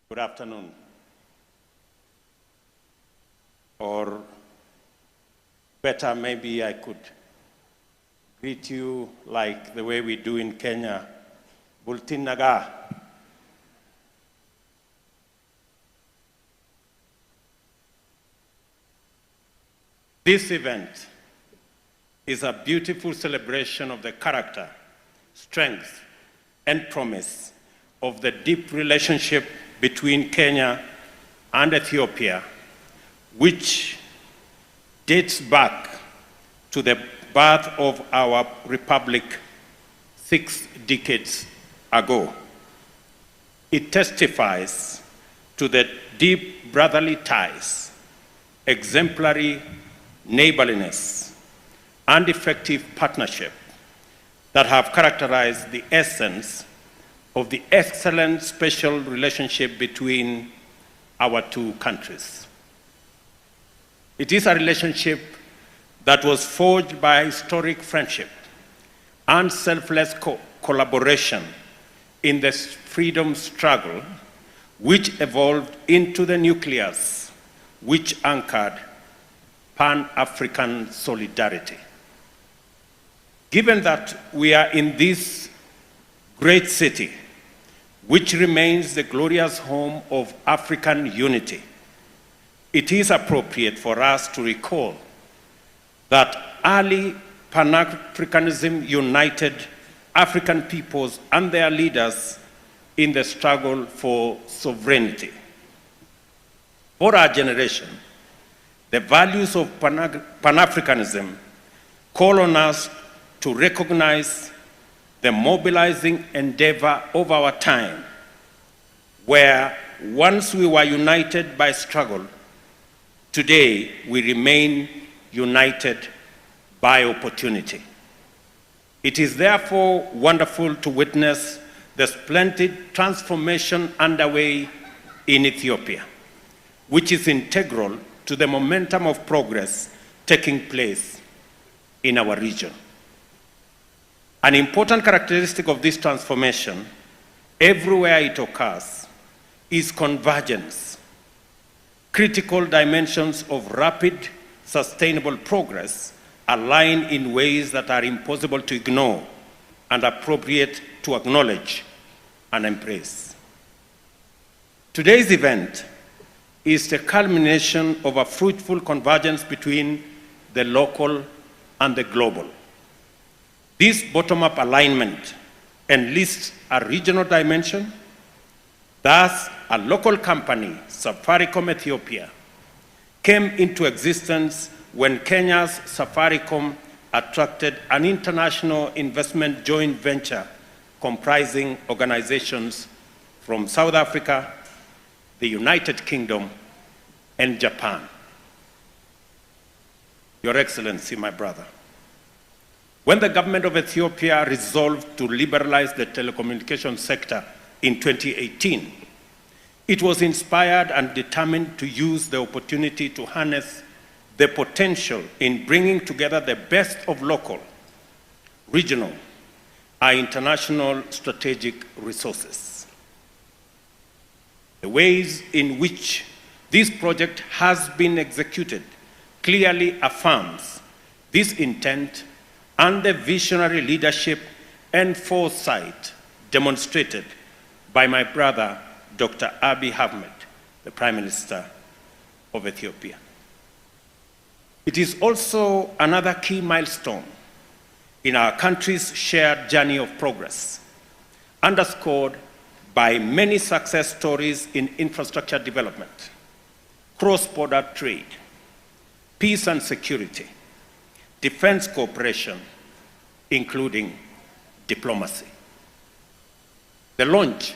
Good afternoon. Or better, maybe I could greet you like the way we do in Kenya, Bultin Naga. This event is a beautiful celebration of the character, strength, and promise of the deep relationship between Kenya and Ethiopia, which dates back to the birth of our republic 6 decades ago. It testifies to the deep brotherly ties, exemplary neighborliness, and effective partnership that have characterized the essence of the excellent special relationship between our two countries. It is a relationship that was forged by historic friendship and selfless collaboration in the freedom struggle, which evolved into the nucleus which anchored Pan-African solidarity. Given that we are in this great city, which remains the glorious home of African unity, it is appropriate for us to recall that early Pan-Africanism united African peoples and their leaders in the struggle for sovereignty. For our generation, the values of Pan-Africanism call on us to recognize the mobilizing endeavor of our time, where once we were united by struggle, today we remain united by opportunity. It is therefore wonderful to witness the splendid transformation underway in Ethiopia, which is integral to the momentum of progress taking place in our region. An important characteristic of this transformation, everywhere it occurs, is convergence. Critical dimensions of rapid, sustainable progress align in ways that are impossible to ignore and appropriate to acknowledge and embrace. Today's event is the culmination of a fruitful convergence between the local and the global. This bottom-up alignment enlists a regional dimension. Thus, a local company, Safaricom Ethiopia, came into existence when Kenya's Safaricom attracted an international investment joint venture comprising organizations from South Africa, the United Kingdom, and Japan. Your Excellency, my brother, when the government of Ethiopia resolved to liberalize the telecommunications sector in 2018, it was inspired and determined to use the opportunity to harness the potential in bringing together the best of local, regional, and international strategic resources. The ways in which this project has been executed clearly affirms this intent and the visionary leadership and foresight demonstrated by my brother, Dr. Abiy Ahmed, the Prime Minister of Ethiopia. It is also another key milestone in our country's shared journey of progress, underscored by many success stories in infrastructure development, cross-border trade, peace and security, defense cooperation, including diplomacy. The launch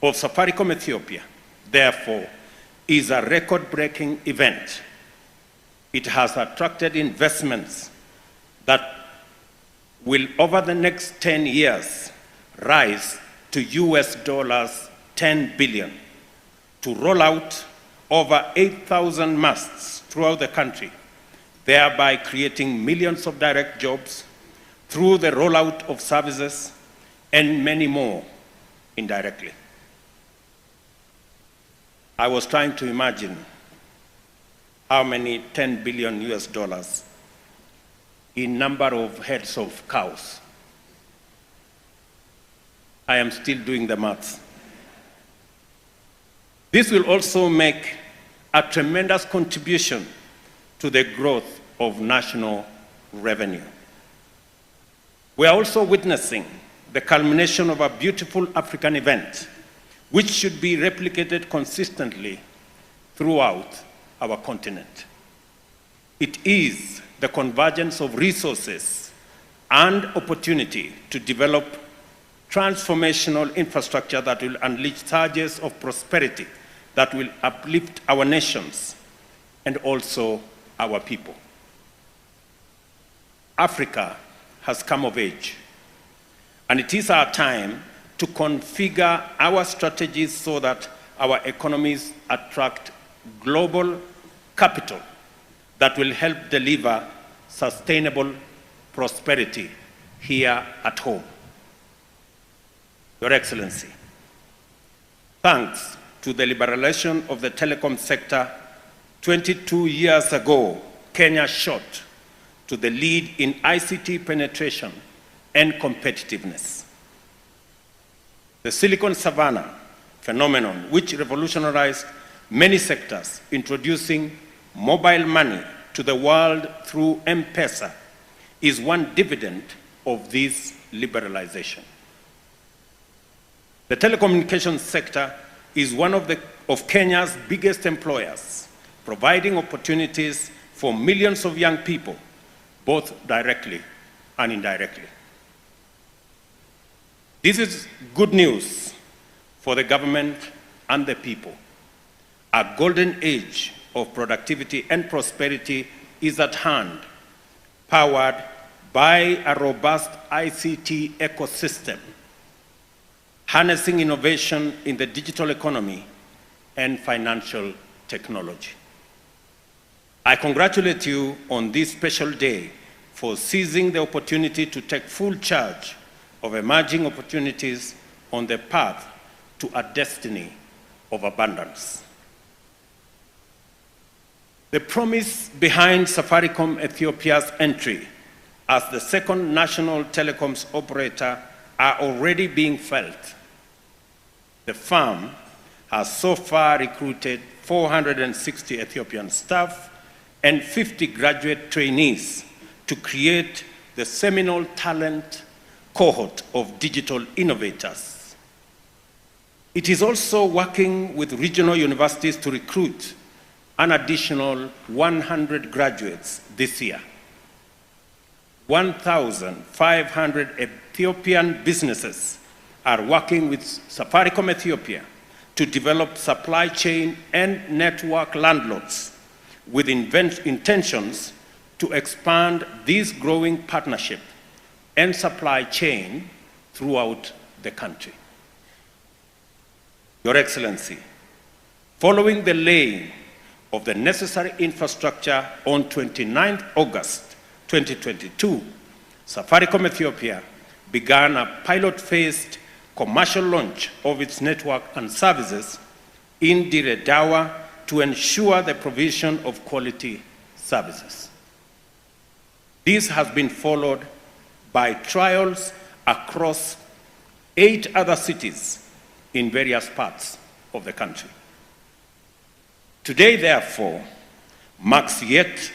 of Safaricom Ethiopia, therefore, is a record-breaking event. It has attracted investments that will, over the next 10 years, rise to US $10 billion to roll out over 8,000 masts throughout the country, thereby creating millions of direct jobs through the rollout of services and many more indirectly. I was trying to imagine how many $10 billion in number of heads of cows. I am still doing the maths. This will also make a tremendous contribution to the growth of national revenue. We are also witnessing the culmination of a beautiful African event, which should be replicated consistently throughout our continent. It is the convergence of resources and opportunity to develop transformational infrastructure that will unleash surges of prosperity that will uplift our nations and also our people. Africa has come of age, and it is our time to configure our strategies so that our economies attract global capital that will help deliver sustainable prosperity here at home. Your Excellency, thanks to the liberalization of the telecom sector 22 years ago, Kenya shot to the lead in ICT penetration and competitiveness. The Silicon Savannah phenomenon, which revolutionized many sectors, introducing mobile money to the world through M-Pesa, is one dividend of this liberalization. The telecommunications sector is one of Kenya's biggest employers, providing opportunities for millions of young people, both directly and indirectly. This is good news for the government and the people. A golden age of productivity and prosperity is at hand, powered by a robust ICT ecosystem, harnessing innovation in the digital economy and financial technology. I congratulate you on this special day for seizing the opportunity to take full charge of emerging opportunities on the path to a destiny of abundance. The promise behind Safaricom Ethiopia's entry as the second national telecoms operator are already being felt. The firm has so far recruited 460 Ethiopian staff and 50 graduate trainees to create the seminal talent cohort of digital innovators. It is also working with regional universities to recruit an additional 100 graduates this year. 1,500 Ethiopian businesses are working with Safaricom Ethiopia to develop supply chain and network landlords with intentions to expand this growing partnership and supply chain throughout the country. Your Excellency, following the laying of the necessary infrastructure on 29 August 2022, Safaricom Ethiopia began a pilot-phased commercial launch of its network and services in Dire Dawa to ensure the provision of quality services. This has been followed by trials across 8 other cities in various parts of the country. Today, therefore, marks yet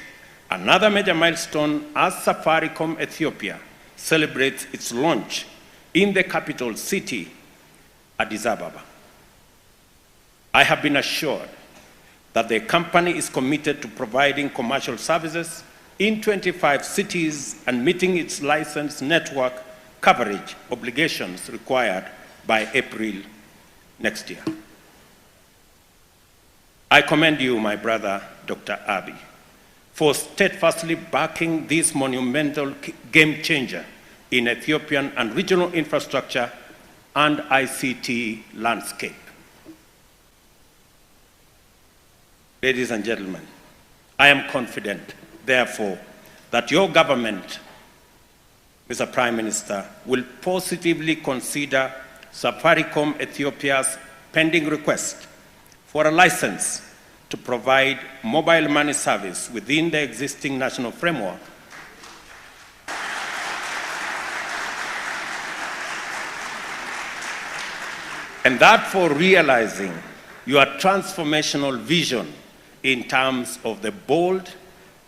another major milestone as Safaricom Ethiopia celebrates its launch in the capital city, Addis Ababa. I have been assured that the company is committed to providing commercial services in 25 cities and meeting its license network coverage obligations required by April next year. I commend you, my brother, Dr. Abiy, for steadfastly backing this monumental game changer in Ethiopian and regional infrastructure and ICT landscape. Ladies and gentlemen, I am confident, therefore, that your government, Mr. Prime Minister, will positively consider Safaricom Ethiopia's pending request for a license to provide mobile money service within the existing national framework. And that for realizing your transformational vision in terms of the bold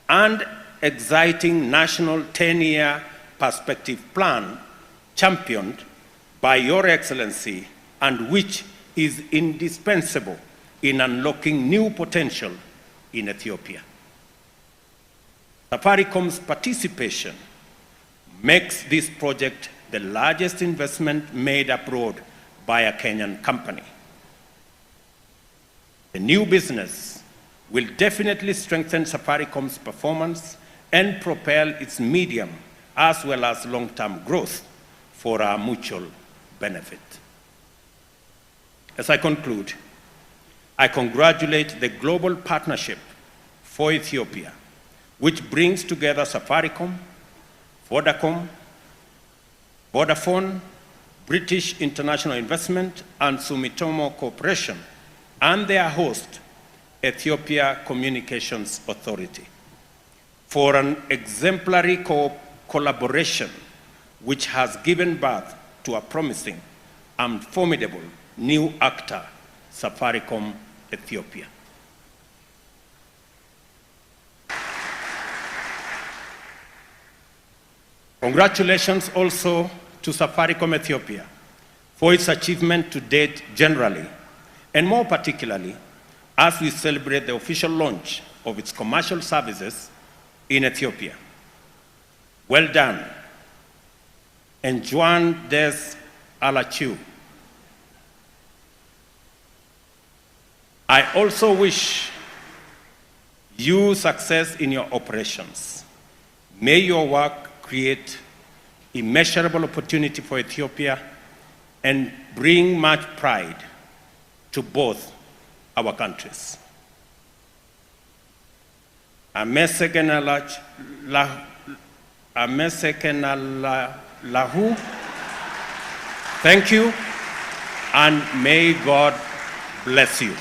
and exciting national 10-year perspective plan championed by Your Excellency and which is indispensable in unlocking new potential in Ethiopia. Safaricom's participation makes this project the largest investment made abroad by a Kenyan company. The new business will definitely strengthen Safaricom's performance and propel its medium as well as long-term growth for our mutual benefit. As I conclude, I congratulate the Global Partnership for Ethiopia, which brings together Safaricom, Vodafone, British International Investment, and Sumitomo Corporation, and their host, Ethiopia Communications Authority, for an exemplary collaboration which has given birth to a promising and formidable new actor, Safaricom Ethiopia. Congratulations also to Safaricom Ethiopia for its achievement to date generally, and more particularly as we celebrate the official launch of its commercial services in Ethiopia. Well done, and Juan des Alachu. I also wish you success in your operations. May your work create immeasurable opportunity for Ethiopia and bring much pride to both our countries. Thank you, and may God bless you.